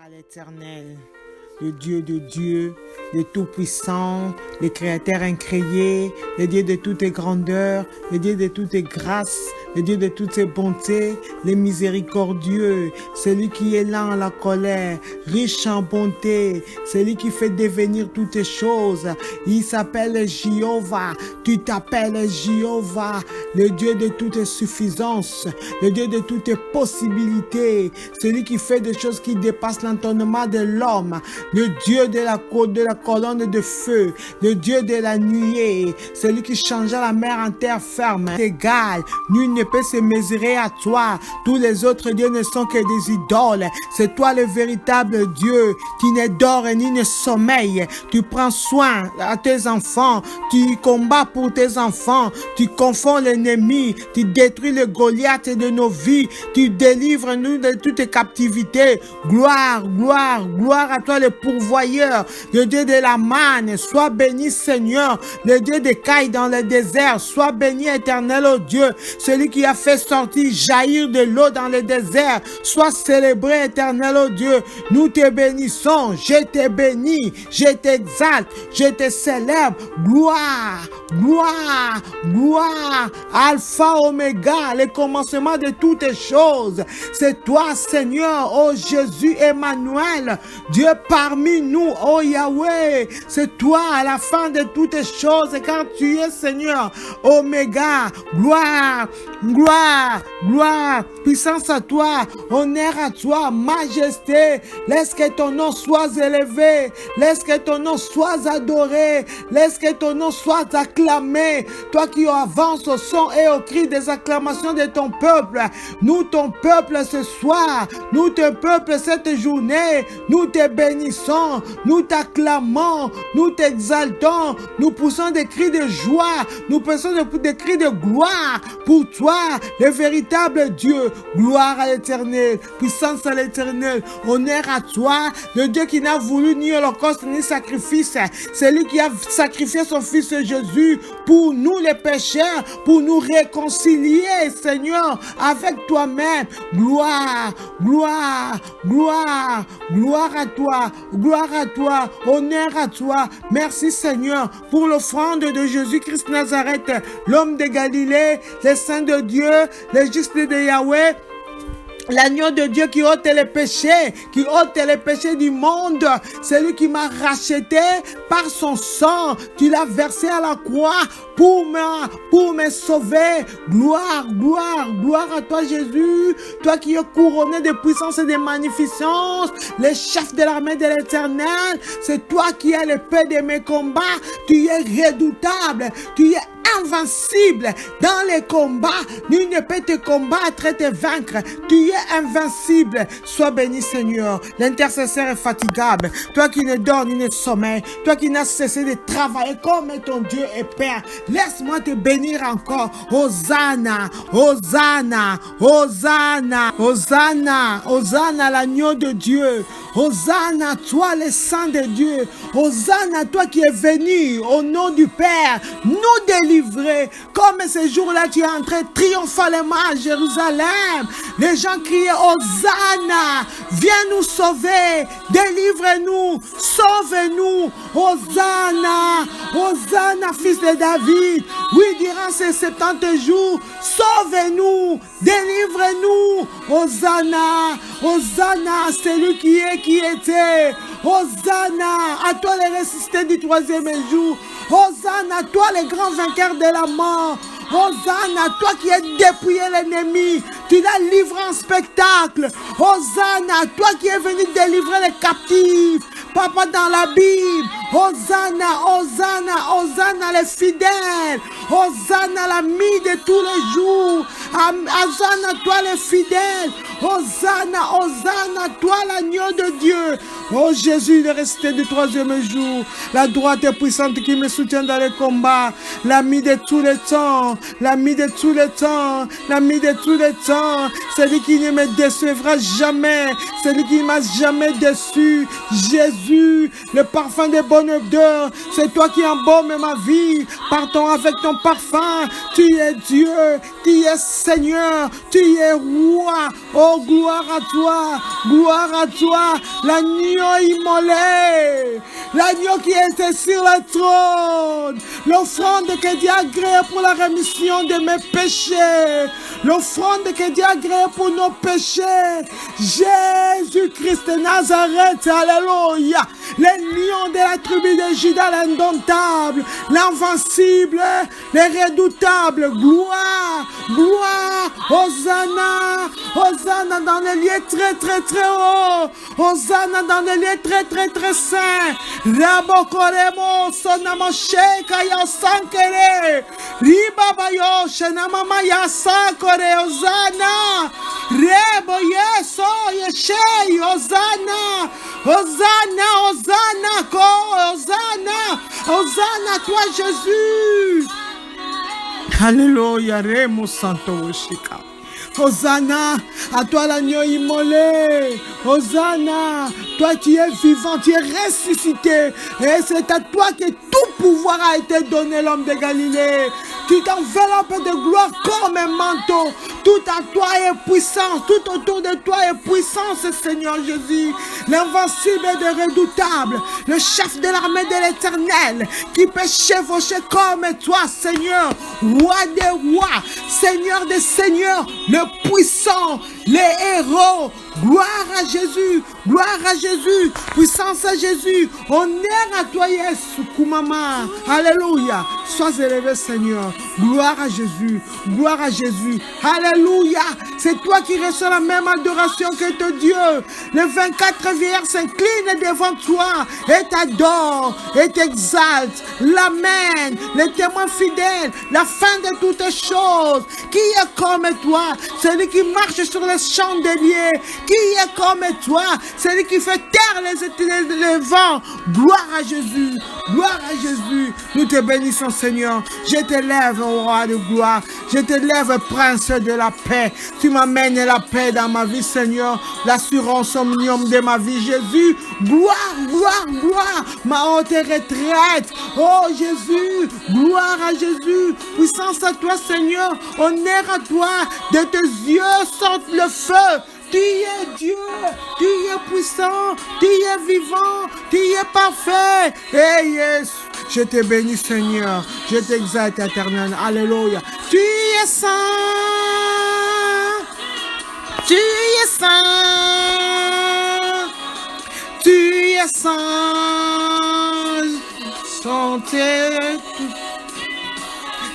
à l'Éternel, le Dieu de Dieu, le Tout-Puissant, le Créateur incréé, le Dieu de toutes les grandeurs, le Dieu de toutes les grâces, le Dieu de toutes les bontés, le miséricordieux, celui qui est lent à la colère, riche en bonté, celui qui fait devenir toutes les choses. Il s'appelle Jéhovah, tu t'appelles Jéhovah, le Dieu de toutes les suffisances, le Dieu de toutes les possibilités, celui qui fait des choses qui dépassent l'entendement de l'homme, le Dieu de la colonne de feu, le Dieu de la nuée, celui qui changea la mer en terre ferme. Égal, nul ne peut se mesurer à toi. Tous les autres dieux ne sont que des idoles. C'est toi le véritable Dieu qui n'est d'or ni ne sommeille. Tu prends soin à tes enfants, tu combats pour tes enfants, tu confonds l'ennemi, tu détruis le Goliath de nos vies, tu délivres nous de toutes captivités. Gloire, gloire, gloire à toi le pourvoyeur, le Dieu de la manne. Sois béni Seigneur, le Dieu des cailles dans le désert. Sois béni éternel ô Dieu, celui qui a fait sortir, jaillir de l'eau dans le désert. Sois célébré éternel ô Dieu. Nous te bénissons, je te bénis, je t'exalte, je te célèbre. Gloire, gloire, gloire, Alpha, Oméga, le commencement de toutes choses. C'est toi Seigneur, ô Jésus Emmanuel, Dieu parmi nous, ô Yahweh. C'est toi à la fin de toutes choses, car tu es Seigneur, Oméga. Gloire, gloire, gloire, puissance à toi, honneur à toi, majesté. Laisse que ton nom soit élevé, laisse que ton nom soit adoré, laisse que ton nom soit acclamé. Toi qui avances au son et au cri des acclamations de ton peuple, nous ton peuple ce soir, nous ton peuple cette journée, nous te bénissons, nous t'acclamons, nous t'exaltons, nous poussons des cris de joie, nous poussons des cris de gloire pour toi, le véritable Dieu. Gloire à l'Éternel, puissance à l'Éternel, honneur à toi, le Dieu qui n'a voulu ni holocauste ni sacrifice, c'est lui qui a sacrifié son fils Jésus pour nous les pécheurs, pour nous réconcilier Seigneur avec toi-même. Gloire, gloire, gloire, gloire à toi, honneur à toi. Merci Seigneur pour l'offrande de Jésus-Christ Nazareth, l'homme de Galilée, le saint de Dieu, le juste de Yahweh, l'agneau de Dieu qui ôte les péchés du monde. C'est lui qui m'a racheté par son sang. Tu l'as versé à la croix pour me sauver. Gloire, gloire, gloire à toi Jésus. Toi qui es couronné de puissance et de magnificence, le chef de l'armée de l'Éternel. C'est toi qui es l'épée de mes combats. Tu es redoutable. Tu es invincible dans les combats. Nul ne peut te combattre et te vaincre. Tu es invincible. Sois béni Seigneur. L'intercesseur infatigable. Toi qui ne dors ni ne sommeille. Toi qui n'as cessé de travailler comme ton Dieu et Père. Laisse-moi te bénir encore. Hosanna, Hosanna, Hosanna, Hosanna, Hosanna l'agneau de Dieu. Hosanna toi le Saint de Dieu. Hosanna toi qui es venu au nom du Père nous délivrer. Comme ce jour-là tu es entré triomphalement à Jérusalem. Les gens criaient Hosanna, viens nous sauver, délivre-nous, sauve-nous. Hosanna, Hosanna fils de David. Oui, durant ces 70 jours, sauve-nous, délivre-nous. Hosanna, Hosanna, celui qui est, qui était. Hosanna, à toi le ressuscité du troisième jour. Hosanna, toi le grand vainqueur de la mort. Hosanna, toi qui as dépouillé l'ennemi, tu l'as livré en spectacle. Hosanna, toi qui es venu délivrer les captifs. Papa, dans la Bible, Hosanna, Hosanna, Hosanna les fidèles. Hosanna l'ami de tous les jours. Hosanna toi les fidèles. Hosanna, Hosanna toi l'agneau de Dieu. Oh Jésus, il est resté du troisième jour. La droite est puissante qui me soutient dans les combats. L'ami de tous les temps, l'ami de tous les temps, l'ami de tous les temps. Celui qui ne me décevra jamais, celui qui ne m'a jamais déçu. Jésus, le parfum de bonne odeur, c'est toi qui embaumes ma vie. Partons avec ton parfum. Tu es Dieu, tu es Seigneur, tu es roi. Oh, gloire à toi, gloire à toi. L'agneau immolé, l'agneau qui était sur le trône, l'offrande que Dieu a agréée pour la rémission de mes péchés, l'offrande que Dieu a agréée pour nos péchés. Jésus-Christ de Nazareth, alléluia. Les lions de la tribu de Juda, l'indomptable, l'invincible, les redoutables. Gloire, gloire, Hosanna, Hosanna dans les lieux très très très hauts, Hosanna dans les lieux très très très saints. Rabokoremo sonamasheka ya sankere, ribabayo shenamama ya sakore, Hosanna, rebo yeso yeshei, Hosanna, Hosanna, Hosanna, Hosanna, Hosanna, toi Jésus. Alléluia, Remo Santo Oshika. Hosanna, à toi l'agneau immolé. Hosanna, toi qui es vivant, tu es ressuscité. Et c'est à toi que tout pouvoir a été donné, l'homme de Galilée. Tu t'enveloppes de gloire comme un manteau. Tout à toi est puissance, tout autour de toi est puissance, Seigneur Jésus. L'invincible et le redoutable, le chef de l'armée de l'Éternel, qui peut chevaucher comme toi, Seigneur, roi des rois, Seigneur des seigneurs, le puissant, les héros. Gloire à Jésus, gloire à Jésus, puissance à Jésus, honneur à toi, Yesu Kumama. Alléluia, sois élevé, Seigneur. Gloire à Jésus, gloire à Jésus. Alléluia, c'est toi qui reçois la même adoration que ton Dieu. Les 24 vieillards s'inclinent devant toi et t'adorent et t'exaltent. L'Amen, les témoins fidèles, la fin de toutes choses. Qui est comme toi? Celui qui marche sur les chandeliers. Qui est comme toi? Celui qui fait taire les vents. Gloire à Jésus, gloire à Jésus. Nous te bénissons, Seigneur. Je t'élève, roi de gloire. Je t'élève, prince de la paix. Tu m'amènes la paix dans ma vie, Seigneur. L'assurance omnium de ma vie, Jésus. Gloire, gloire, gloire. Ma haute retraite. Oh Jésus, gloire à Jésus. Puissance à toi, Seigneur. Honneur à toi. De tes yeux sortent le feu. Tu es Dieu, tu es puissant, tu es vivant, tu es parfait. Hey, yes, je te bénis, Seigneur. Je t'exalte, éternel. Alléluia. Tu es saint. Tu es saint. Tu es saint. Chantez.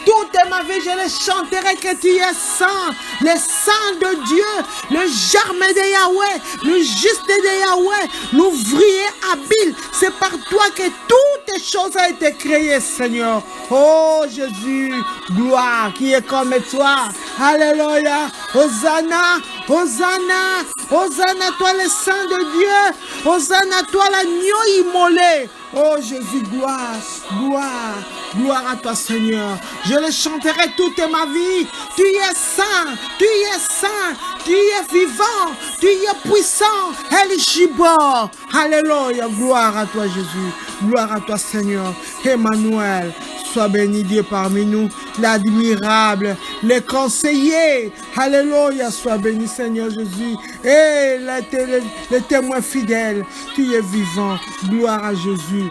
Toute ma vie, je le chanterai que tu es saint, le saint de Dieu, le germe de Yahweh, le juste de Yahweh, l'ouvrier habile. C'est par toi que toutes choses ont été créées, Seigneur. Oh Jésus, gloire qui est comme toi. Alléluia. Hosanna, Hosanna, Hosanna à toi le saint de Dieu. Hosanna à toi l'agneau immolé. Oh Jésus, gloire, gloire, gloire à toi Seigneur. Je le chanterai toute ma vie. Tu es saint, tu es saint, tu es vivant, tu es puissant. El Gibor. Alléluia, gloire à toi Jésus. Gloire à toi Seigneur. Emmanuel. Sois béni Dieu parmi nous, l'admirable, le conseiller. Alléluia, sois béni Seigneur Jésus. Et le témoin fidèle, tu es vivant. Gloire à Jésus.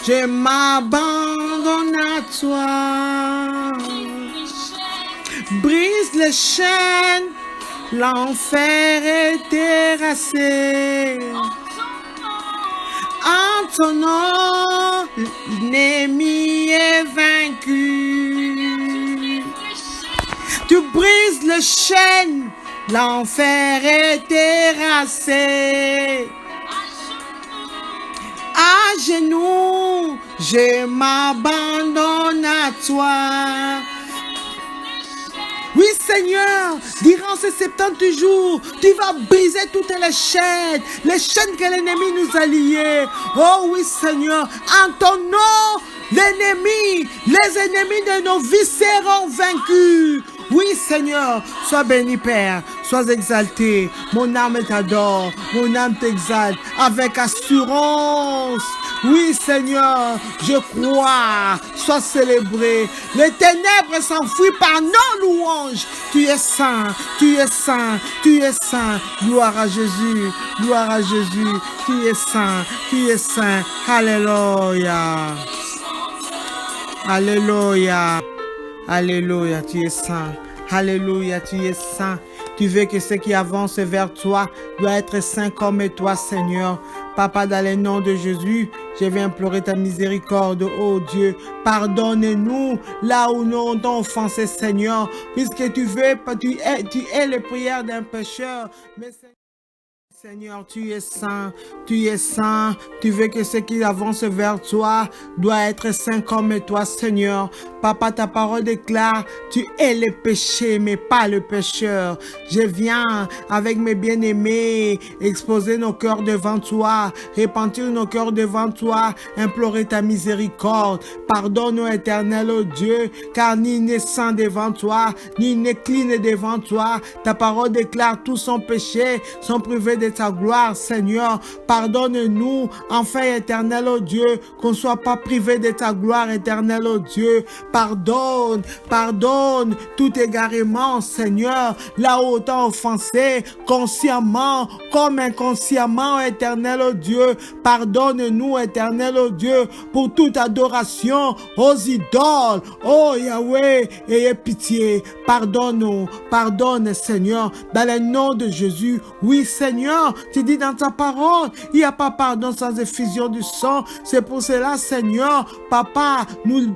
Je m'abandonne à toi. Brise les chaînes, l'enfer est terrassé. En ton nom, l'ennemi est vaincu. Tu brises les chaînes, l'enfer est terrassé. À genoux, je m'abandonne à toi. Oui, Oui, Seigneur, durant ces 70 jours, tu vas briser toutes les chaînes que l'ennemi nous a liées. Oh oui, Seigneur, en ton nom, les ennemis de nos vies seront vaincus. Oui, Seigneur, sois béni, Père, sois exalté. Mon âme t'adore, mon âme t'exalte avec assurance. Oui, Seigneur, je crois, sois célébré. Les ténèbres s'enfuient par nos louanges. Tu es saint, tu es saint, tu es saint. Gloire à Jésus, gloire à Jésus. Tu es saint, tu es saint. Alléluia. Alléluia. Alléluia, tu es saint. Alléluia, tu es saint. Tu veux que ceux qui avancent vers toi doivent être saints comme toi, Seigneur. Papa, dans le nom de Jésus, je viens implorer ta miséricorde, oh Dieu. Pardonne-nous là où nous avons offensé, Seigneur, puisque tu es les prières d'un pécheur. Mais Seigneur, tu es saint, tu es saint, tu veux que ceux qui avancent vers toi doivent être saints comme toi, Seigneur. Papa, ta parole déclare, tu es le péché, mais pas le pécheur. Je viens avec mes bien-aimés, exposer nos cœurs devant toi, repentir nos cœurs devant toi, implorer ta miséricorde. Pardonne-nous, éternel, oh Dieu, car ni n'est saint devant toi, ni n'est clean devant toi. Ta parole déclare tous sont péchés, sont privés de ta gloire, Seigneur. Pardonne-nous, enfin, éternel, oh Dieu, qu'on ne soit pas privé de ta gloire, éternel, oh Dieu. Pardonne tout égarement, Seigneur, là où t'as offensé, consciemment comme inconsciemment, éternel, oh Dieu. Pardonne-nous, éternel, oh Dieu, pour toute adoration aux idoles. Oh Yahweh, ayez pitié. Pardonne-nous, pardonne, Seigneur, dans le nom de Jésus. Oui, Seigneur, tu dis dans ta parole, il n'y a pas pardon sans effusion du sang. C'est pour cela, Seigneur, Papa, nous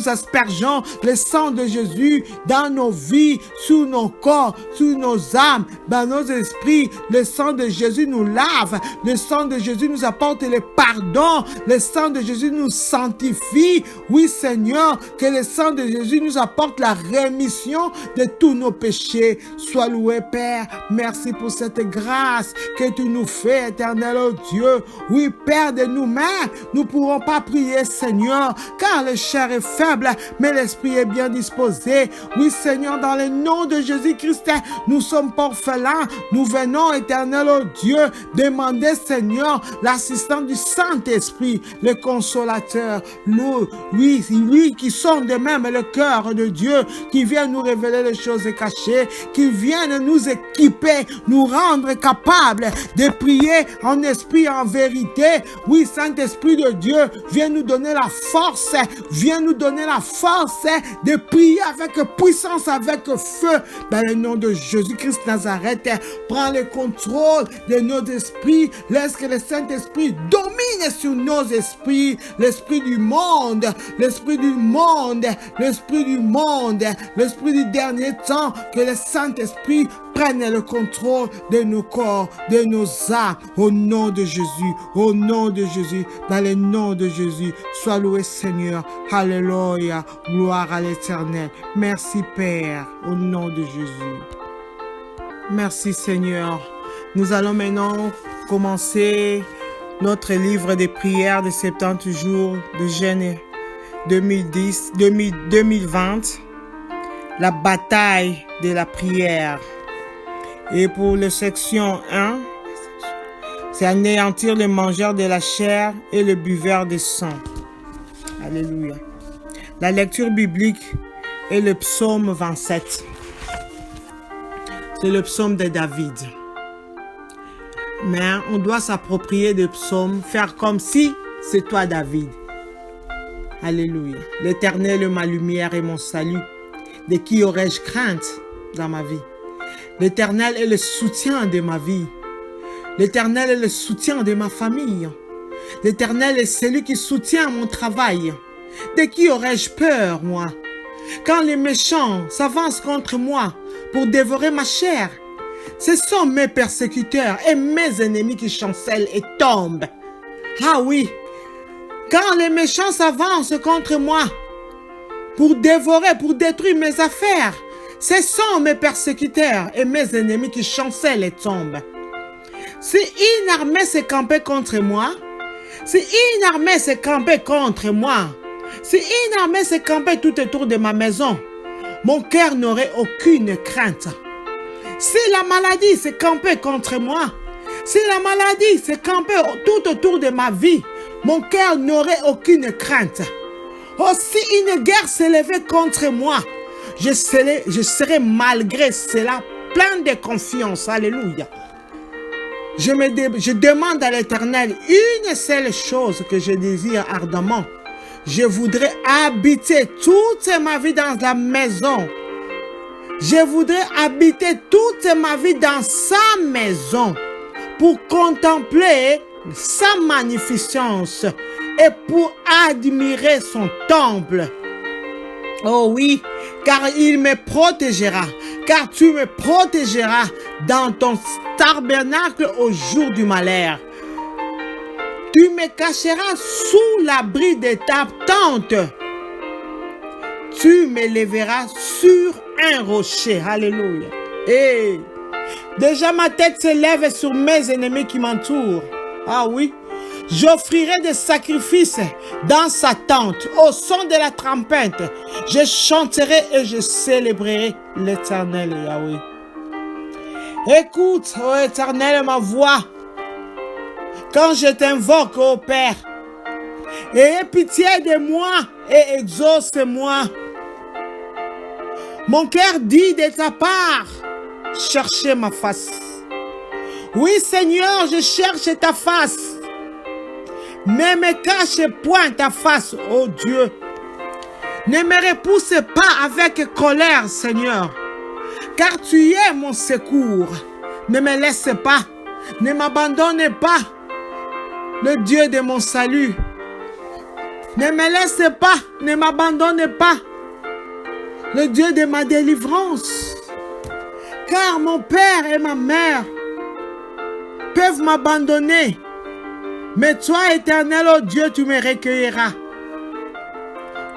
aspergeons le sang de Jésus dans nos vies, sur nos corps, sur nos âmes, dans nos esprits. Le sang de Jésus nous lave. Le sang de Jésus nous apporte le pardon. Le sang de Jésus nous sanctifie. Oui, Seigneur, que le sang de Jésus nous apporte la rémission de tous nos péchés. Sois loué, Père. Merci pour cette grâce que tu nous fais, éternel, oh Dieu. Oui, Père, de nous-mêmes, nous ne pourrons pas prier, Seigneur, car le chair est faible, mais l'esprit est bien disposé. Oui, Seigneur, dans le nom de Jésus-Christ, nous sommes orphelins. Nous venons, éternel, oh Dieu, demander, Seigneur, l'assistance du Saint-Esprit, le consolateur, lui qui sonde même le cœur de Dieu, qui vient nous révéler les choses cachées, qui vient nous équiper, nous rendre capables de prier en esprit et en vérité. Oui, Saint-Esprit de Dieu, viens nous donner la force, viens nous donner la force de prier avec puissance, avec feu. Dans le nom de Jésus-Christ Nazareth, prends le contrôle de nos esprits, laisse que le Saint-Esprit domine sur nos esprits, l'esprit du monde, l'esprit du monde, l'esprit du monde, l'esprit du dernier temps, que le Saint-Esprit prenne le contrôle de nos corps, de nos âmes, au nom de Jésus, au nom de Jésus, dans le nom de Jésus. Sois loué, Seigneur. Alléluia. Gloire à l'Éternel. Merci, Père, au nom de Jésus. Merci, Seigneur. Nous allons maintenant commencer notre livre de prières de 70 jours de jeûne 2020, la bataille de la prière. Et pour la section 1, c'est anéantir le mangeur de la chair et le buveur de sang. Alléluia. La lecture biblique est le psaume 27. C'est le psaume de David. Mais on doit s'approprier des psaumes, faire comme si c'est toi, David. Alléluia. L'Éternel est ma lumière et mon salut. De qui aurais-je crainte dans ma vie? L'Éternel est le soutien de ma vie. L'Éternel est le soutien de ma famille. L'Éternel est celui qui soutient mon travail. De qui aurais-je peur, moi? Quand les méchants s'avancent contre moi pour dévorer ma chair, ce sont mes persécuteurs et mes ennemis qui chancellent et tombent. Ah oui, quand les méchants s'avancent contre moi pour dévorer, pour détruire mes affaires, Ce sont mes persécuteurs et mes ennemis qui chancellent et tombent. Si une armée s'est campée contre moi, si une armée s'est campée contre moi, si une armée s'est campée tout autour de ma maison, mon cœur n'aurait aucune crainte. Si la maladie s'est campée contre moi, si la maladie s'est campée tout autour de ma vie, mon cœur n'aurait aucune crainte. Oh, si une guerre s'élevait contre moi, je serais malgré cela plein de confiance. Alléluia. Je demande à l'Éternel une seule chose que je désire ardemment. Je voudrais habiter toute ma vie dans la maison. Je voudrais habiter toute ma vie dans sa maison pour contempler sa magnificence et pour admirer son temple. Oh oui, car il me protégera, car tu me protégeras dans ton tabernacle au jour du malheur. Tu me cacheras sous l'abri de ta tente. Tu me lèveras sur un rocher. Alléluia. Et déjà ma tête se lève sur mes ennemis qui m'entourent. Ah oui. J'offrirai des sacrifices dans sa tente, au son de la trompette. Je chanterai et je célébrerai l'Éternel Yahweh. Écoute, ô Éternel, ma voix, quand je t'invoque, ô Père. Aie pitié de moi et exauce-moi. Mon cœur dit de ta part, cherchez ma face. Oui, Seigneur, je cherche ta face. Ne me cache point ta face, ô Dieu. Ne me repousse pas avec colère, Seigneur, car tu es mon secours. Ne me laisse pas, ne m'abandonne pas, le Dieu de mon salut. Ne me laisse pas, ne m'abandonne pas, le Dieu de ma délivrance. Car mon père et ma mère peuvent m'abandonner, mais toi, Éternel, oh Dieu, tu me recueilleras.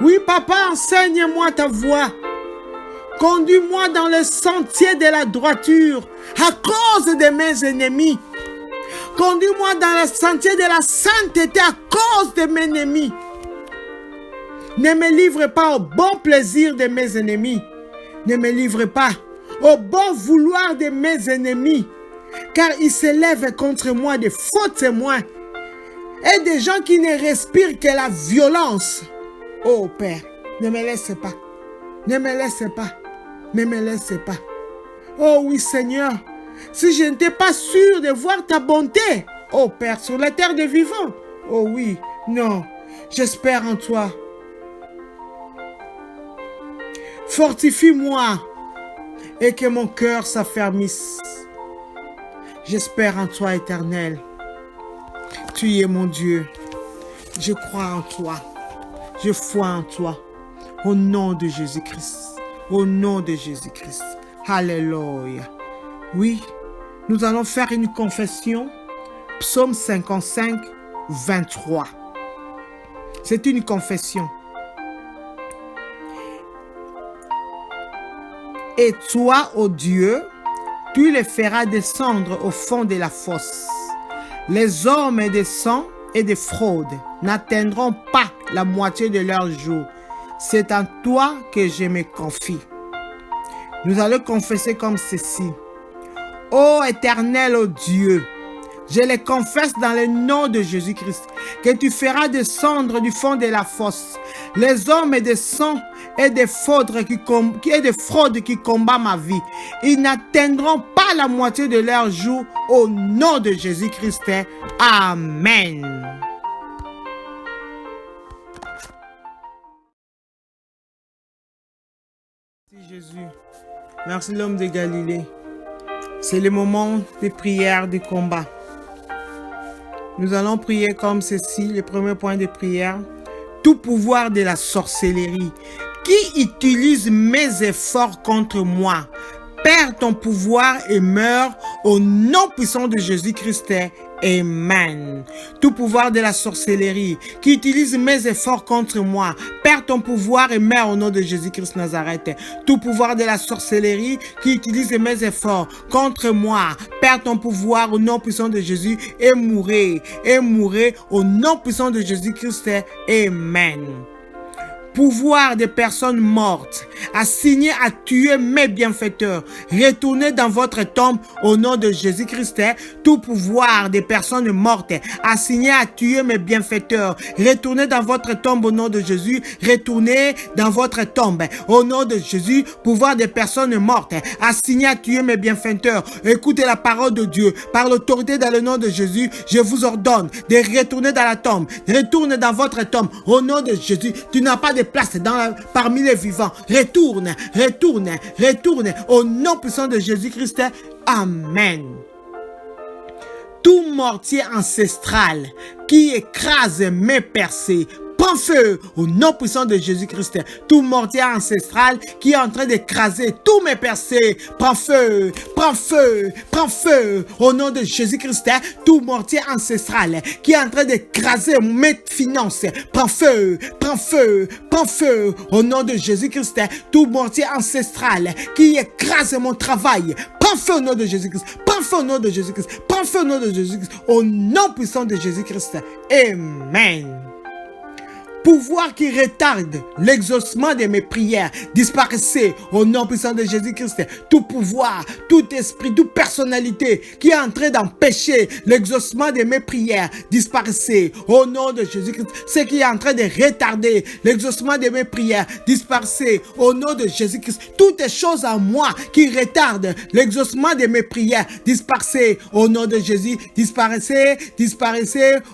Oui, Papa, enseigne-moi ta voie. Conduis-moi dans le sentier de la droiture à cause de mes ennemis. Conduis-moi dans le sentier de la sainteté à cause de mes ennemis. Ne me livre pas au bon plaisir de mes ennemis. Ne me livre pas au bon vouloir de mes ennemis. Car ils s'élèvent contre moi de faux témoins et des gens qui ne respirent que la violence. Oh Père, ne me laisse pas. Ne me laisse pas. Ne me laisse pas. Oh oui Seigneur, si je n'étais pas sûr de voir ta bonté, oh Père, sur la terre des vivants. Oh oui, non, j'espère en toi. Fortifie-moi et que mon cœur s'affermisse. J'espère en toi, Éternel. Tu es mon Dieu. Je crois en toi. Je foi en toi. Au nom de Jésus-Christ. Au nom de Jésus-Christ. Alléluia. Oui, nous allons faire une confession. Psaume 55, 23. C'est une confession. Et toi, ô Dieu, tu les feras descendre au fond de la fosse. Les hommes de sang et de fraude n'atteindront pas la moitié de leur jour. C'est en toi que je me confie. Nous allons confesser comme ceci. Ô Éternel, ô Dieu, je les confesse dans le nom de Jésus-Christ, que tu feras descendre du fond de la fosse les hommes de sang et de fraude qui combattent ma vie. Ils n'atteindront pas la moitié de leur jour au nom de Jésus-Christ. Amen. Merci Jésus. Merci l'homme de Galilée. C'est le moment de prière, de combat. Nous allons prier comme ceci, le premier point de prière. Tout pouvoir de la sorcellerie qui utilise mes efforts contre moi, perds ton pouvoir et meurs au nom puissant de Jésus-Christ. Amen. Tout pouvoir de la sorcellerie qui utilise mes efforts contre moi, perds ton pouvoir et meurs au nom de Jésus-Christ Nazareth. Tout pouvoir de la sorcellerie qui utilise mes efforts contre moi, perds ton pouvoir au nom puissant de Jésus et mourrez au nom puissant de Jésus-Christ. Amen. Pouvoir des personnes mortes, assigné à tuer mes bienfaiteurs, retournez dans votre tombe au nom de Jésus-Christ. Tout pouvoir des personnes mortes, assigné à tuer mes bienfaiteurs, retournez dans votre tombe au nom de Jésus, retournez dans votre tombe au nom de Jésus. Pouvoir des personnes mortes, assigné à tuer mes bienfaiteurs, écoutez la parole de Dieu, par l'autorité dans le nom de Jésus, je vous ordonne de retourner dans la tombe, retourne dans votre tombe au nom de Jésus. Tu n'as pas de place parmi les vivants. Retourne au nom puissant de Jésus-Christ. Amen. Tout mortier ancestral qui écrase mes percées, prends feu au nom puissant de Jésus-Christ. Tout mortier ancestral qui est en train d'écraser tous mes percées, prends feu au nom de Jésus-Christ. Tout mortier ancestral qui est en train d'écraser mes finances, prends feu au nom de Jésus-Christ. Tout mortier ancestral qui écrase mon travail, prends feu au nom de Jésus-Christ. Prends feu au nom de Jésus-Christ. Prends feu au nom de Jésus-Christ. Au nom puissant de Jésus-Christ. Amen. Pouvoir qui retarde l'exaucement de mes prières, disparaissez au nom puissant de Jésus-Christ. Tout pouvoir, tout esprit, toute personnalité qui est en train d'empêcher l'exaucement de mes prières, disparaissez au nom de Jésus-Christ. Ce qui est en train de retarder l'exaucement de mes prières, disparaissez au nom de Jésus-Christ. Toutes les choses en moi qui retardent l'exaucement de mes prières, disparaissez au nom de Jésus, disparaissez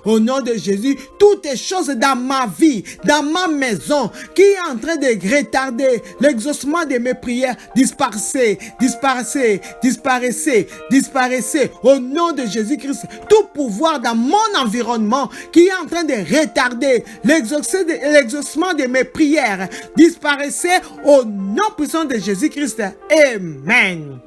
au nom de Jésus. Toutes les choses dans ma vie, dans ma maison, qui est en train de retarder l'exaucement de mes prières, disparaissez au nom de Jésus-Christ. Tout pouvoir dans mon environnement qui est en train de retarder l'exaucement de mes prières, disparaissez au nom puissant de Jésus-Christ. Amen.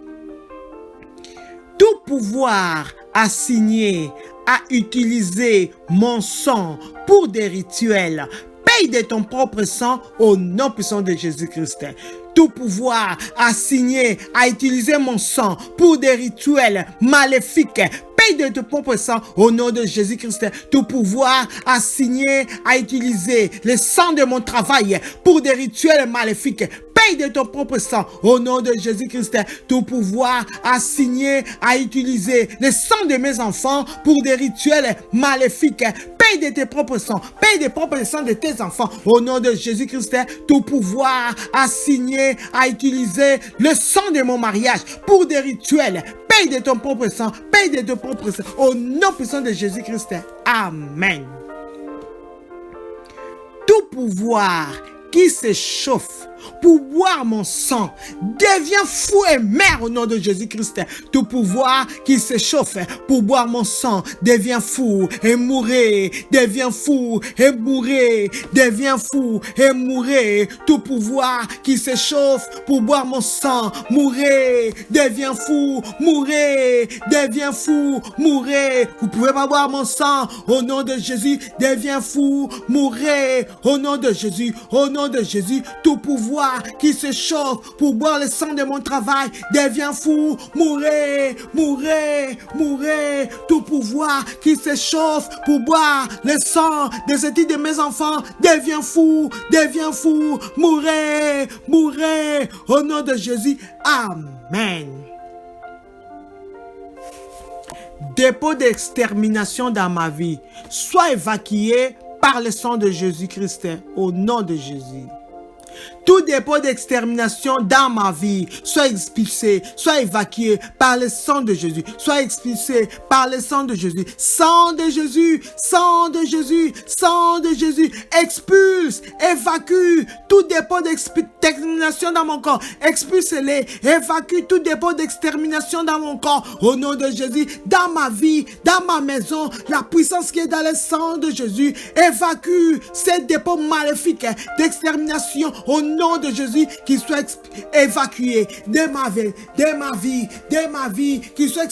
Tout pouvoir assigné à utiliser mon sang pour des rituels, paye de ton propre sang au nom puissant de Jésus-Christ. Tout pouvoir assigné à utiliser mon sang pour des rituels maléfiques, paye de ton propre sang au nom de Jésus-Christ. Tout pouvoir assigné à utiliser le sang de mon travail pour des rituels maléfiques, paye de ton propre sang au nom de Jésus-Christ. Tout pouvoir assigné à utiliser le sang de mes enfants pour des rituels maléfiques, paye de tes propres sangs, paye des propres sangs de tes enfants au nom de Jésus-Christ. Tout pouvoir assigné à utiliser le sang de mon mariage pour des rituels, paye de ton propre sang, paye de ton propre sang au nom puissant de Jésus-Christ. Amen. Tout pouvoir qui s'échauffe pour boire mon sang, devient fou et meurt au nom de Jésus-Christ. Tout pouvoir qui s'échauffe pour boire mon sang, devient fou et mourrez, devient fou et mourrez, devient fou et mourrez. Tout pouvoir qui s'échauffe pour boire mon sang, mourrez, devient fou, mourrez, devient fou, mourrez. Vous pouvez pas boire mon sang au nom de Jésus, devient fou, mourrez, au nom de Jésus, au nom de Jésus. Tout pouvoir qui se chauffe pour boire le sang de mon travail, devient fou, mourrez, mourrez, mourrez. Tout pouvoir qui se chauffe pour boire le sang des études de mes enfants, devient fou, mourrez, mourrez. Au nom de Jésus, amen. Dépôt d'extermination dans ma vie, soit évacué par le sang de Jésus-Christ, au nom de Jésus. Tout dépôt d'extermination dans ma vie soit expulsé, soit évacué par le sang de Jésus, soit expulsé par le sang de Jésus. Sang de Jésus, sang de Jésus, sang de Jésus, expulse, évacue tout dépôt d'extermination dans mon corps. Expulse-les, évacue tout dépôt d'extermination dans mon corps. Au nom de Jésus, dans ma vie, dans ma maison, la puissance qui est dans le sang de Jésus, évacue ces dépôts maléfiques d'extermination au nom nom de Jésus, qu'il soit évacué de ma vie, qu'il soit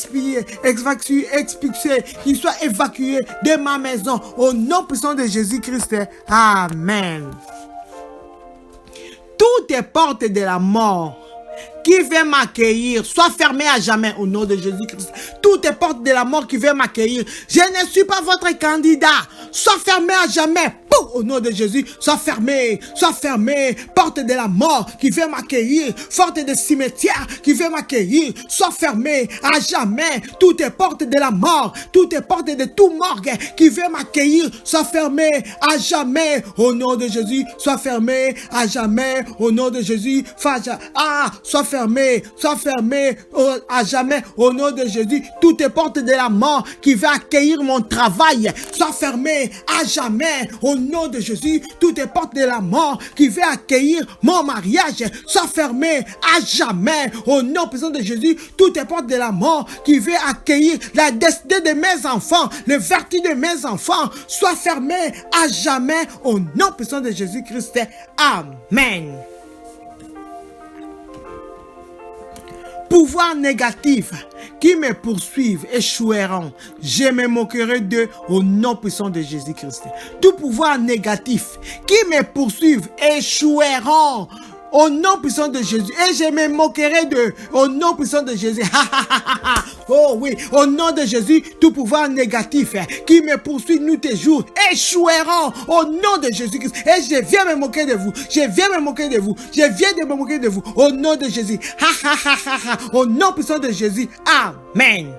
expulsé, qu'il soit évacué de ma maison, au nom puissant de Jésus-Christ. Amen. Toutes les portes de la mort qui veut m'accueillir, soit fermées à jamais au nom de Jésus-Christ. Toutes les portes de la mort qui veulent m'accueillir, je ne suis pas votre candidat, soit fermées à jamais. Pouf, au nom de Jésus, soit fermée. Porte de la mort qui veut m'accueillir, porte de cimetière qui veut m'accueillir, soit fermée à jamais. Toutes les portes de la mort, toutes les portes de tout morgue qui veut m'accueillir, soit fermées à jamais. Au nom de Jésus, soit fermée à jamais. Au nom de Jésus, soit fermé à jamais au nom de Jésus. Toutes les portes de la mort qui veulent accueillir mon travail, soient fermées à jamais au nom de Jésus. Toutes les portes de la mort qui veulent accueillir mon mariage, soient fermées à jamais au nom puissant de Jésus. Toutes les portes de la mort qui veulent accueillir la destinée de mes enfants, les vertus de mes enfants, soient fermées à jamais au nom puissant de Jésus-Christ. Amen. Pouvoirs négatifs qui me poursuivent échoueront. Je me moquerai d'eux au nom puissant de Jésus-Christ. Tout pouvoir négatif qui me poursuivent échoueront au nom puissant de Jésus. Et je me moquerai d'eux au nom puissant de Jésus. Oh oui, au nom de Jésus, tout pouvoir négatif qui me poursuit nous tes jours échoueront au nom de Jésus-Christ. Et je viens me moquer de vous. Je viens de me moquer de vous au nom de Jésus. Au nom puissant de Jésus. Amen.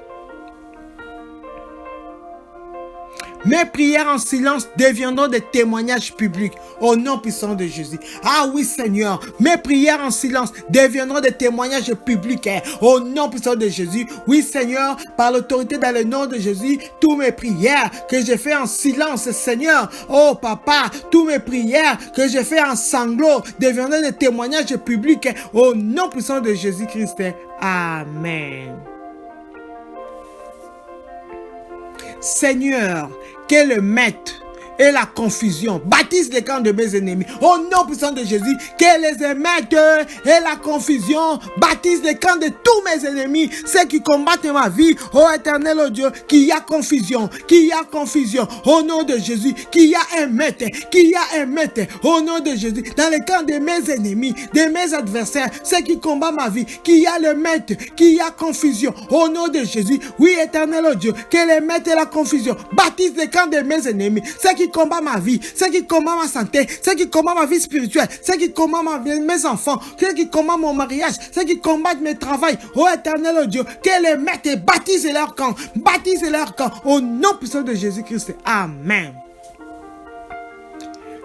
Mes prières en silence deviendront des témoignages publics au nom puissant de Jésus. Ah oui Seigneur, mes prières en silence deviendront des témoignages publics au nom puissant de Jésus. Oui Seigneur, par l'autorité dans le nom de Jésus, toutes mes prières que je fais en silence Seigneur, oh Papa, toutes mes prières que je fais en sanglots deviendront des témoignages publics au nom puissant de Jésus-Christ. Amen. Seigneur, que le maître et la confusion baptise les camps de mes ennemis. Au nom puissant de Jésus, que les émeutes et la confusion baptisent les camps de tous mes ennemis, ceux qui combattent ma vie. Ô éternel, ô Dieu, qu'il y a confusion, au nom de Jésus, qu'il y a un maître, au nom de Jésus, dans les camps de mes ennemis, de mes adversaires, ceux qui combattent ma vie, qu'il y a le maître, qu'il y a confusion, au nom de Jésus. Oui, éternel, ô Dieu, que les maîtres et la confusion baptisent les camps de mes ennemis, ceux qui combattent ma vie, ceux qui combattent ma santé, ceux qui combattent ma vie spirituelle, ceux qui combattent mes enfants, ceux qui combattent mon mariage, ceux qui combattent mes travails. Oh éternel, oh Dieu, que les maîtres baptisent leur camp, au nom puissant de Jésus-Christ. Amen.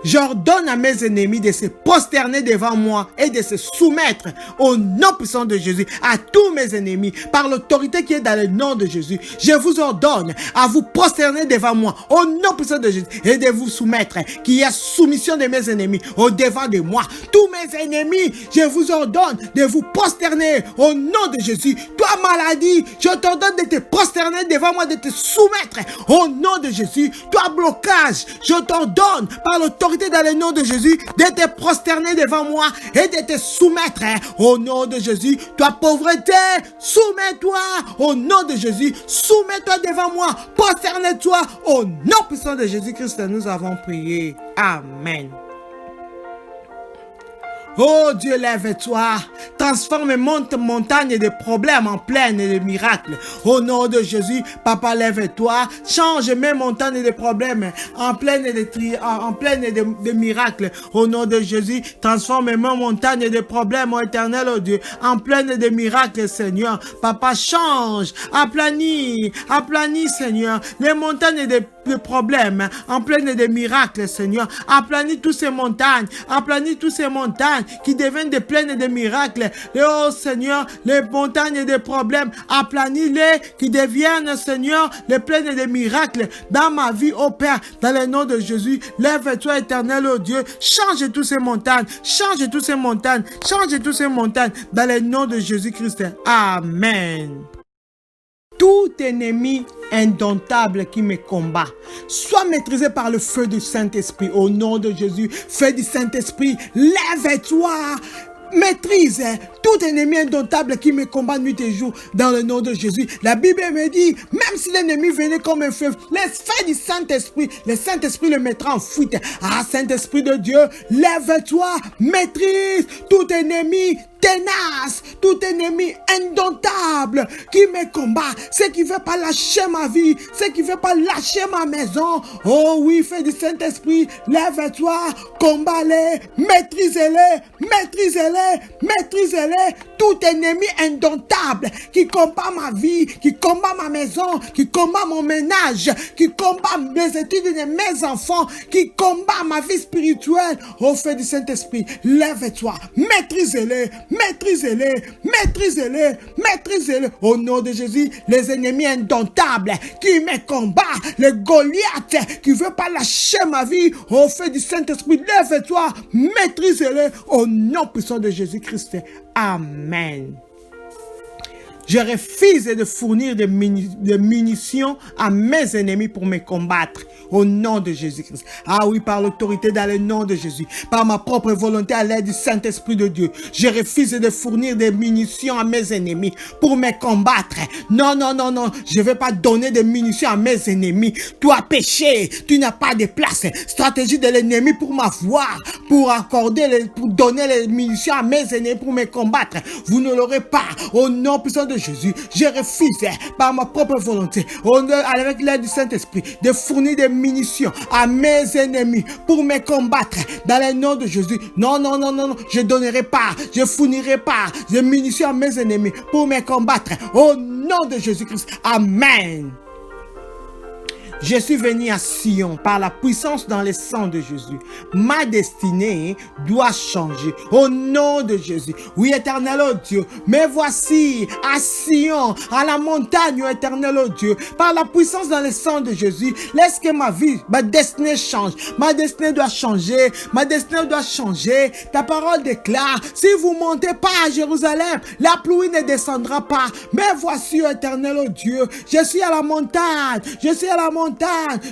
J'ordonne à mes ennemis de se prosterner devant moi et de se soumettre au nom puissant de Jésus à tous mes ennemis par l'autorité qui est dans le nom de Jésus. Je vous ordonne à vous prosterner devant moi au nom puissant de Jésus et de vous soumettre, qu'il y a soumission de mes ennemis au devant de moi. Tous mes ennemis, je vous ordonne de vous prosterner au nom de Jésus. Toi maladie, je t'ordonne de te prosterner devant moi, de te soumettre au nom de Jésus. Toi blocage, je t'ordonne par l'autorité dans le nom de Jésus de te prosterner devant moi et de te soumettre au nom de Jésus. Toi pauvreté, soumets-toi au nom de Jésus. Soumets-toi devant moi, prosterne-toi au nom puissant de Jésus-Christ. Nous avons prié. Amen. Oh Dieu, lève-toi, transforme montagne de problèmes en plaine de miracles. Au nom de Jésus, Papa, lève-toi, change mes montagnes de problèmes en plaine de miracles. Au nom de Jésus, transforme mes montagnes de problèmes, ô éternel, oh Dieu, en plaine de miracles, Seigneur. Papa, change, aplanis, Seigneur, les montagnes de problèmes en plaine de miracles, Seigneur. Aplanis toutes ces montagnes, qui deviennent des plaines de miracles. Et oh Seigneur, les montagnes de problèmes, aplanis-les, qui deviennent, Seigneur, les plaines de miracles dans ma vie, oh Père, dans le nom de Jésus. Lève-toi, éternel, oh Dieu, change toutes ces montagnes, dans le nom de Jésus-Christ. Amen. Tout ennemi indomptable qui me combat soit maîtrisé par le feu du Saint-Esprit. Au nom de Jésus, feu du Saint-Esprit, lève-toi. Maîtrise tout ennemi indomptable qui me combat nuit et jour dans le nom de Jésus. La Bible me dit, même si l'ennemi venait comme un fleuve, laisse faire du Saint-Esprit. Le Saint-Esprit le mettra en fuite. Ah, Saint-Esprit de Dieu, lève-toi, maîtrise tout ennemi ténace, tout ennemi indomptable qui me combat, ce qui ne veut pas lâcher ma vie, ce qui ne veut pas lâcher ma maison. Oh oui, fais du Saint-Esprit, lève-toi, combat-les, maîtrisez-les, maîtrisez-les, maîtrisez-les. Tout ennemi indomptable qui combat ma vie, qui combat ma maison, qui combat mon ménage, qui combat les études de mes enfants, qui combat ma vie spirituelle. Oh, fais du Saint-Esprit, lève-toi, maîtrisez-les, maîtrisez-les, maîtrisez-les, maîtrisez-les. Au nom de Jésus, les ennemis indomptables qui me combattent, les Goliaths qui ne veulent pas lâcher ma vie, au feu du Saint-Esprit, lève-toi, maîtrisez-les. Au nom puissant de Jésus-Christ. Amen. Je refuse de fournir des munitions à mes ennemis pour me combattre. Au nom de Jésus-Christ. Ah oui, par l'autorité dans le nom de Jésus. Par ma propre volonté à l'aide du Saint-Esprit de Dieu. Je refuse de fournir des munitions à mes ennemis pour me combattre. Non, non, non, non. Je ne vais pas donner des munitions à mes ennemis. Toi, péché, tu n'as pas de place. Stratégie de l'ennemi pour m'avoir, pour pour donner les munitions à mes ennemis pour me combattre. Vous ne l'aurez pas. Au nom puissant de Jésus, je refuse par ma propre volonté, avec l'aide du Saint-Esprit, de fournir des munitions à mes ennemis pour me combattre dans le nom de Jésus. Non, non, non, non, non, je donnerai pas, je fournirai pas des munitions à mes ennemis pour me combattre. Au nom de Jésus-Christ. Amen. Je suis venu à Sion par la puissance dans le sang de Jésus. Ma destinée doit changer au nom de Jésus. Oui, éternel, oh Dieu, mais voici à Sion, à la montagne, oh éternel, oh Dieu, par la puissance dans le sang de Jésus, laisse que ma vie, ma destinée change. Ma destinée doit changer. Ma destinée doit changer. Ta parole déclare, si vous montez pas à Jérusalem, la pluie ne descendra pas. Mais voici, oh éternel, oh Dieu, je suis à la montagne. Je suis à la montagne.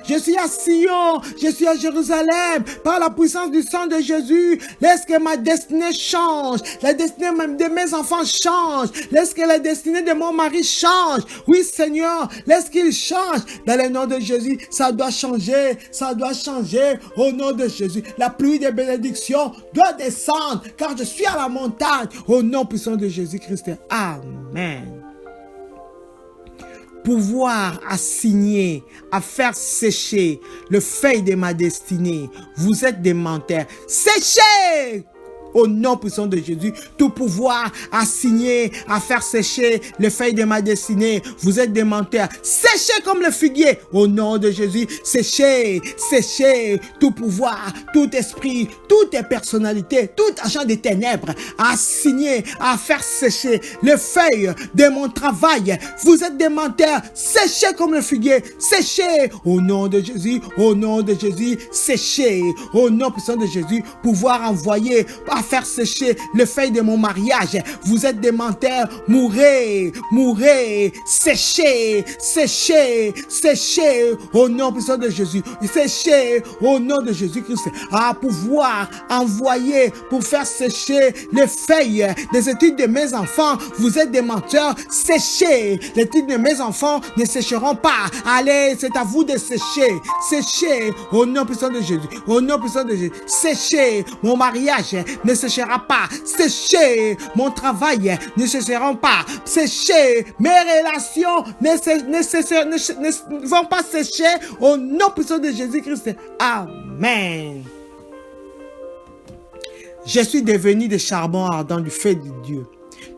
Je suis à Sion, je suis à Jérusalem, par la puissance du sang de Jésus. Laisse que ma destinée change, la destinée de mes enfants change, laisse que la destinée de mon mari change. Oui Seigneur, laisse qu'il change. Dans le nom de Jésus, ça doit changer, ça doit changer. Au nom de Jésus, la pluie des bénédictions doit descendre, car je suis à la montagne. Au nom puissant de Jésus-Christ. Amen. Pouvoir à signer, à faire sécher le feuille de ma destinée. Vous êtes des menteurs. Séchez! Au nom puissant de Jésus, tout pouvoir à signer, à faire sécher les feuilles de ma destinée. Vous êtes des menteurs. Séchez comme le figuier. Au nom de Jésus, séchez, séchez tout pouvoir, tout esprit, toute personnalité, tout agent des ténèbres à signer, à faire sécher les feuilles de mon travail. Vous êtes des menteurs. Séchez comme le figuier. Séchez. Au nom de Jésus, au nom de Jésus, séchez. Au nom puissant de Jésus, pouvoir envoyer à faire sécher les feuilles de mon mariage. Vous êtes des menteurs. Mourez, mourez, séchez, séchez, séchez. Au nom puissant de Jésus, séchez. Au nom de Jésus-Christ, à pouvoir envoyer pour faire sécher les feuilles des études de mes enfants. Vous êtes des menteurs. Séchez. Les études de mes enfants ne sécheront pas. Allez, c'est à vous de sécher. Séchez. Au nom puissant de Jésus. Au nom puissant de Jésus. Séchez. Mon mariage ne séchera pas. Séchez. Mon travail ne sécheront pas. Séchez. Mes relations ne vont pas sécher. Au nom puissant de Jésus-Christ. Amen. Je suis devenu des charbons ardents du feu de Dieu.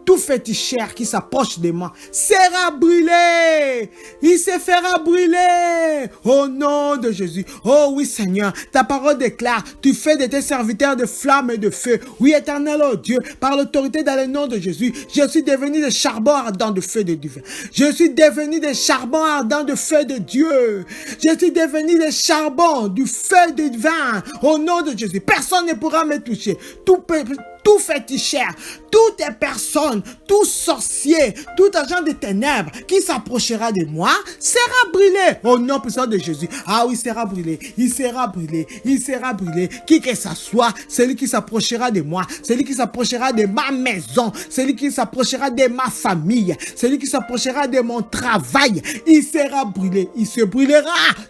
Tout féticheur qui s'approche de moi sera brûlé. Il se fera brûler. Au nom de Jésus. Oh oui Seigneur, ta parole déclare, tu fais de tes serviteurs de flammes et de feu. Oui éternel, oh Dieu, par l'autorité dans le nom de Jésus, je suis devenu des charbons ardents de feu de Dieu. Je suis devenu des charbons ardents de feu de Dieu. Je suis devenu des charbons du feu de vin. Au nom de Jésus, personne ne pourra me toucher. Tout féticheur, toute personne personne, tout sorcier, tout agent de ténèbres qui s'approchera de moi sera brûlé au nom puissant de Jésus. Ah oui, il sera brûlé, il sera brûlé, il sera brûlé. Qui que ça soit, celui qui s'approchera de moi, celui qui s'approchera de ma maison, celui qui s'approchera de ma famille, celui qui s'approchera de mon travail, il sera brûlé, il se brûlera.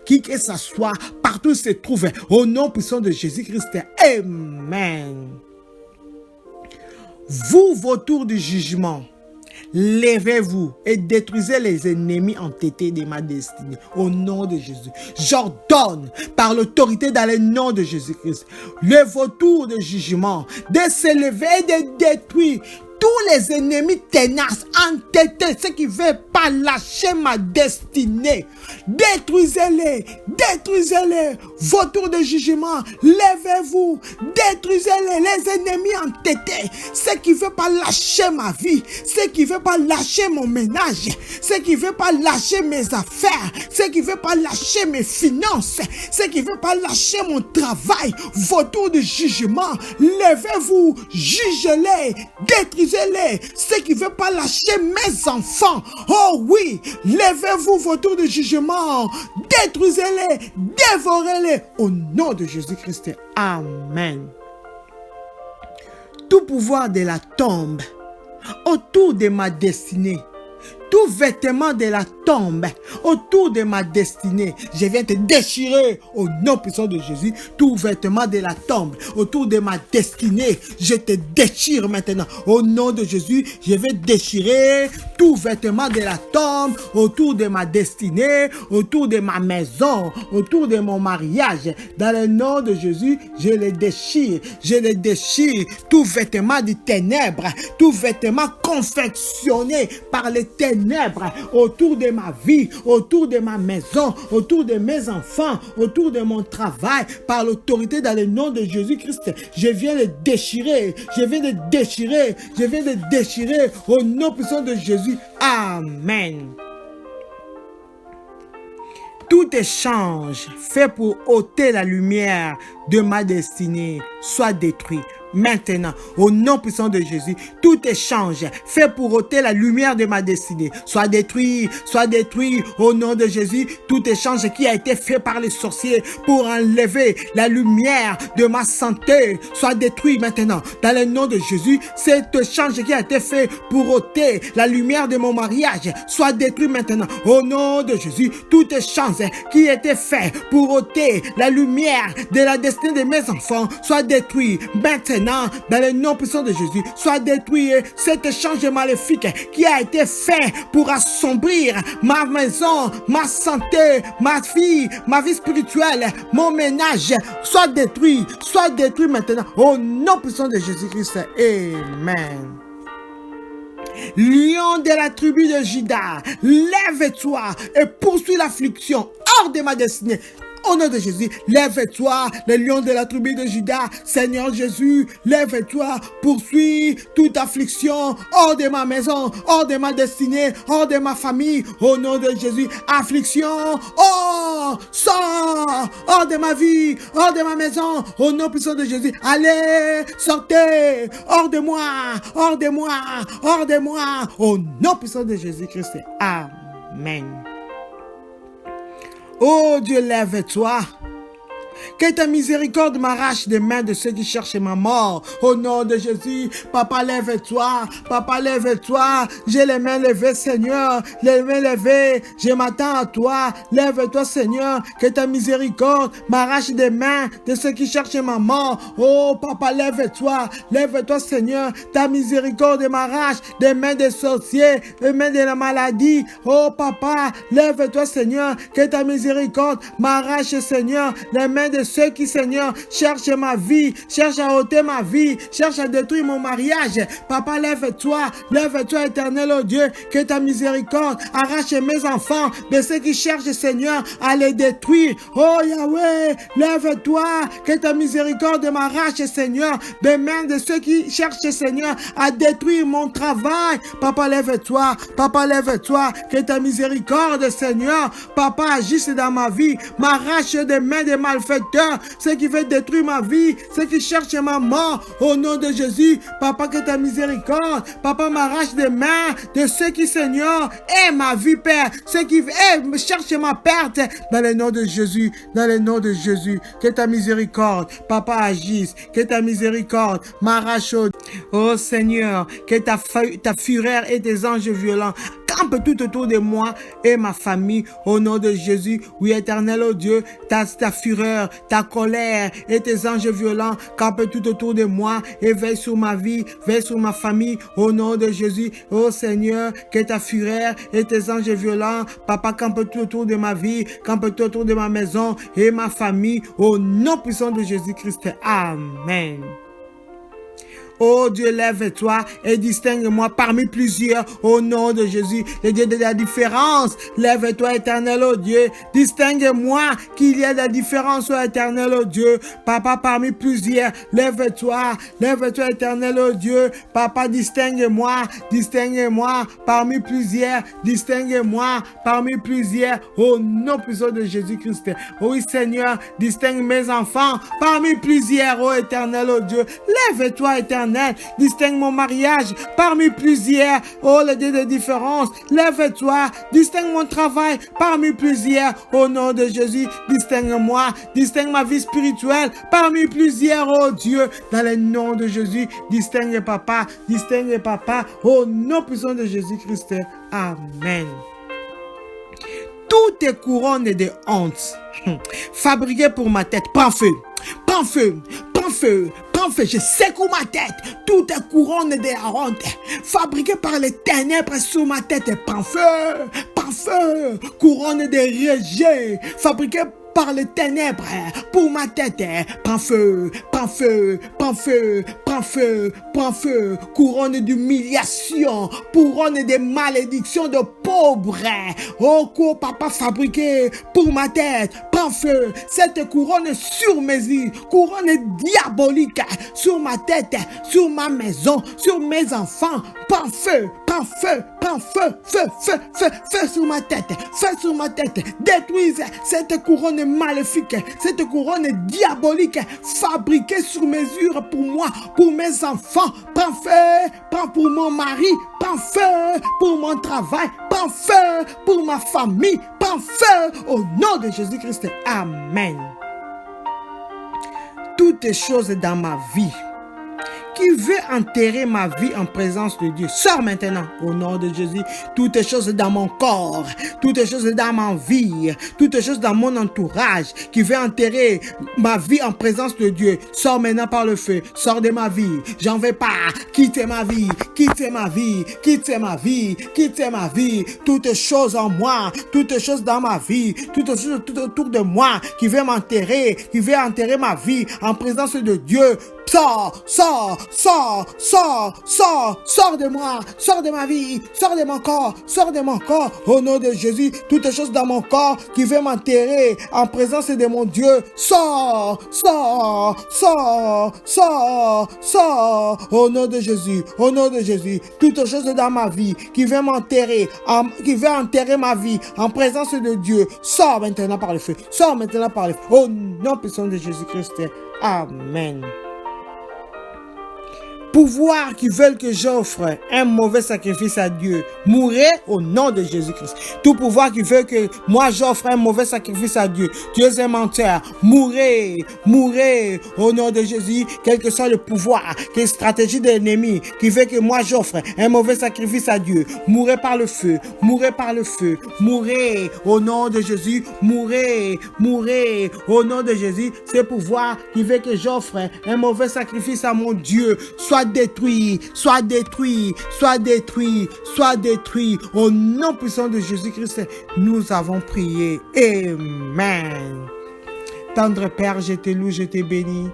Qui que ça soit, partout où il se trouve, au nom puissant de Jésus-Christ. Amen. Vous, vautours du jugement, levez-vous et détruisez les ennemis entêtés de ma destinée. Au nom de Jésus. J'ordonne par l'autorité dans le nom de Jésus-Christ, le vautour de jugement, de s'élever et de détruire tous les ennemis tenaces, entêtés, ceux qui ne veulent pas lâcher ma destinée. Détruisez-les, détruisez-les, vautours de jugement, levez-vous, détruisez-les, les ennemis entêtés, ceux qui ne veulent pas lâcher ma vie, ceux qui ne veulent pas lâcher mon ménage, ceux qui ne veulent pas lâcher mes affaires, ceux qui ne veulent pas lâcher mes finances, ceux qui ne veulent pas lâcher mon travail, vautours de jugement, levez-vous, jugez-les, détruisez-les, ceux qui ne veulent pas lâcher mes enfants. Oh oui, levez-vous, vautours de jugement, détruisez-les, dévorez-les au nom de Jésus-Christ. Amen. Tout pouvoir de la tombe autour de ma destinée, tout vêtement de la tombe autour de ma destinée, je viens te déchirer au nom puissant de Jésus. Tout vêtement de la tombe autour de ma destinée, je te déchire maintenant. Au nom de Jésus, je vais déchirer tout vêtement de la tombe autour de ma destinée, autour de ma maison, autour de mon mariage. Dans le nom de Jésus, je les déchire. Je les déchire. Tout vêtement de ténèbres, tout vêtement confectionné par les ténèbres autour de ma vie, autour de ma maison, autour de mes enfants, autour de mon travail, par l'autorité dans le nom de Jésus-Christ. Je viens de déchirer, je viens de déchirer, je viens de déchirer au nom puissant de Jésus. Amen. Tout échange fait pour ôter la lumière de ma destinée soit détruit. Maintenant, au nom puissant de Jésus, tout échange fait pour ôter la lumière de ma destinée soit détruit au nom de Jésus. Tout échange qui a été fait par les sorciers pour enlever la lumière de ma santé soit détruit maintenant. Dans le nom de Jésus, cet échange qui a été fait pour ôter la lumière de mon mariage soit détruit maintenant. Au nom de Jésus, tout échange qui a été fait pour ôter la lumière de la destinée de mes enfants soit détruit maintenant. Dans le nom puissant de Jésus, soit détruit cet échange maléfique qui a été fait pour assombrir ma maison, ma santé, ma vie spirituelle, mon ménage. Soit détruit maintenant. Au nom puissant de Jésus-Christ. Amen. Lion de la tribu de Juda, lève-toi et poursuis l'affliction hors de ma destinée. Au nom de Jésus, lève-toi, le lion de la tribu de Juda, Seigneur Jésus, lève-toi, poursuis toute affliction hors de ma maison, hors de ma destinée, hors de ma famille. Au nom de Jésus, affliction, sors, hors de ma vie, hors de ma maison. Au nom puissant de Jésus, allez, sortez, hors de moi, hors de moi, hors de moi. Au nom puissant de Jésus-Christ. Amen. Oh Dieu, lève-toi. Que ta miséricorde m'arrache des mains de ceux qui cherchent ma mort. Au nom de Jésus, Papa, lève-toi. Papa, lève-toi. J'ai les mains levées, Seigneur. Les mains levées. Je m'attends à toi. Lève-toi, Seigneur. Que ta miséricorde m'arrache des mains de ceux qui cherchent ma mort. Oh, Papa, lève-toi. Lève-toi, Seigneur. Ta miséricorde m'arrache des mains des sorciers, des mains de la maladie. Oh, Papa, lève-toi, Seigneur. Que ta miséricorde m'arrache, Seigneur, les mains de ceux qui, Seigneur, cherchent ma vie, cherchent à ôter ma vie, cherchent à détruire mon mariage. Papa, lève-toi, éternel, oh Dieu, que ta miséricorde arrache mes enfants de ceux qui cherchent, Seigneur, à les détruire. Oh Yahweh, lève-toi, que ta miséricorde m'arrache, Seigneur, des mains de ceux qui cherchent, Seigneur, à détruire mon travail. Papa, lève-toi, que ta miséricorde, Seigneur, Papa, agisse dans ma vie, m'arrache des mains des malfaiteurs malfaiteurs, ceux qui veulent détruire ma vie, ceux qui cherchent ma mort, au nom de Jésus, Papa, que ta miséricorde, Papa, m'arrache des mains de ceux qui, Seigneur, aiment ma vie, Père, ceux qui cherchent ma perte, dans le nom de Jésus, dans le nom de Jésus, que ta miséricorde, Papa, agisse, que ta miséricorde m'arrache, oh Seigneur, que ta fureur et tes anges violents campe tout autour de moi et ma famille, au nom de Jésus. Oui, éternel, oh Dieu, ta fureur, ta colère et tes anges violents campent tout autour de moi et veille sur ma vie, veille sur ma famille, au nom de Jésus. Oh Seigneur, que ta fureur et tes anges violents, Papa, campent tout autour de ma vie, campent tout autour de ma maison et ma famille, au nom puissant de Jésus-Christ. Amen. Oh Dieu, lève-toi et distingue-moi parmi plusieurs au nom de Jésus, le Dieu de la différence. Lève-toi, éternel, oh Dieu. Distingue-moi qu'il y a de la différence, oh éternel, oh Dieu. Papa, parmi plusieurs, lève-toi, éternel, oh Dieu. Papa, distingue-moi parmi plusieurs, distingue-moi parmi plusieurs au nom puissant de Jésus-Christ. Oui, Seigneur, distingue mes enfants parmi plusieurs, oh éternel, oh Dieu. Lève-toi, éternel. Distingue mon mariage parmi plusieurs. Oh, le Dieu de différence. Lève-toi. Distingue mon travail parmi plusieurs. Au nom de Jésus, distingue-moi. Distingue ma vie spirituelle parmi plusieurs. Oh Dieu, dans le nom de Jésus, distingue papa. Distingue papa. Au nom puissant de Jésus-Christ. Amen. Toutes tes couronnes de honte fabriquées pour ma tête, prends feu. Prends feu, prends feu, prends feu, je secoue ma tête, toute couronne de honte, fabriquée par les ténèbres sur ma tête, prends feu, couronne de rejet, fabriquée par les ténèbres pour ma tête, prends feu, prends feu, prends feu, prends feu, prends feu, couronne d'humiliation, couronne de malédiction de pauvres, oh papa fabriqué pour ma tête, prends feu, cette couronne sur mes yeux, couronne diabolique sur ma tête, sur ma maison, sur mes enfants, prends feu, prends feu, prends feu, feu sur ma tête, détruise cette couronne maléfique, cette couronne diabolique fabriquée sur mesure pour moi, pour mes enfants, prends feu, prends pour mon mari, prends feu pour mon travail, prends feu pour ma famille, prends feu au nom de Jésus-Christ. Amen. Toutes les choses dans ma vie qui veut enterrer ma vie en présence de Dieu, sors maintenant au nom de Jésus. Toutes les choses dans mon corps, toutes les choses dans ma vie, toutes les choses dans mon entourage qui veut enterrer ma vie en présence de Dieu, sors maintenant par le feu, sors de ma vie. J'en veux pas, quittez ma vie, quittez ma vie, quittez ma vie, quittez ma vie. Toutes les choses en moi, toutes les choses dans ma vie, toutes les choses tout autour de moi qui veut m'enterrer, qui veut enterrer ma vie en présence de Dieu. Sors, sors, sors, sors, sors, sors de moi, sors de ma vie, sors de mon corps, au nom de Jésus, toutes les choses dans mon corps qui veulent m'enterrer en présence de mon Dieu, sors, sors, sors, sors, sors, au nom de Jésus, toutes les choses dans ma vie qui veulent m'enterrer, qui veulent enterrer ma vie en présence de Dieu, sors maintenant par le feu, au nom puissant de Jésus-Christ, amen. Pouvoir qui veulent que j'offre un mauvais sacrifice à Dieu, mourrez au nom de Jésus-Christ. Tout pouvoir qui veut que moi j'offre un mauvais sacrifice à Dieu, Dieu est menteur, mourrez au nom de Jésus, quel que soit le pouvoir, quelle stratégie de l'ennemi qui veut que moi j'offre un mauvais sacrifice à Dieu, mourrez par le feu, mourrez au nom de Jésus, mourrez au nom de Jésus, ce pouvoir qui veut que j'offre un mauvais sacrifice à mon Dieu, soit détruit, au nom puissant de Jésus-Christ, nous avons prié. Amen. Tendre Père, je te loue, je te bénis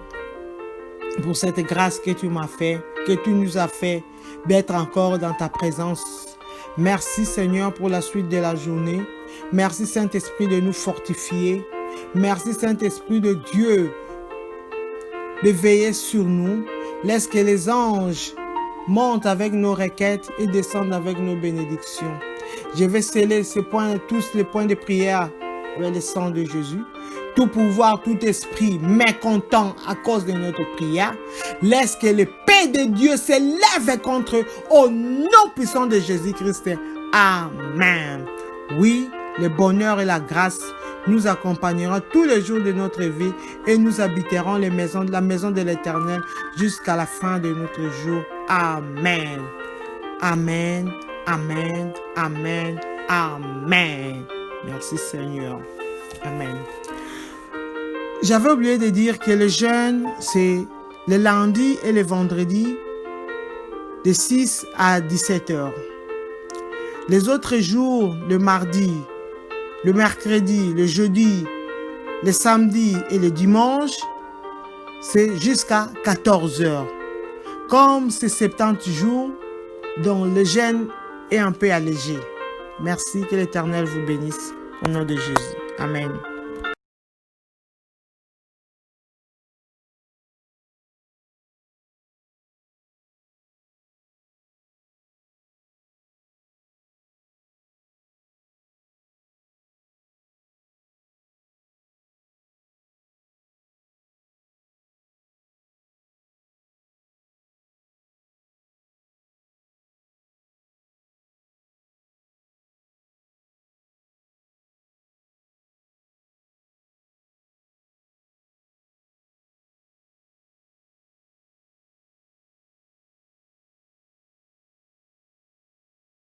pour cette grâce que tu m'as fait, que tu nous as fait d'être encore dans ta présence. Merci Seigneur pour la suite de la journée. Merci Saint-Esprit de nous fortifier. Merci Saint-Esprit de Dieu de veiller sur nous. Laisse que les anges montent avec nos requêtes et descendent avec nos bénédictions. Je vais sceller tous les points de prière avec le sang de Jésus. tout pouvoir, tout esprit mécontent à cause de notre prière. Laisse que le paix de Dieu s'élève contre eux au nom puissant de Jésus-Christ. Amen. Oui, le bonheur et la grâce nous accompagneront tous les jours de notre vie et nous habiterons la maison de l'Éternel jusqu'à la fin de notre jour. Amen. Amen. Amen. Amen. Amen. Merci Seigneur. Amen. J'avais oublié de dire que le jeûne, c'est le lundi et le vendredi de 6 à 17 heures. Les autres jours, le mardi, le mercredi, le jeudi, le samedi et le dimanche, c'est jusqu'à 14 heures. Comme c'est 70 jours, dont le jeûne est un peu allégé. Merci, que l'Éternel vous bénisse. Au nom de Jésus. Amen.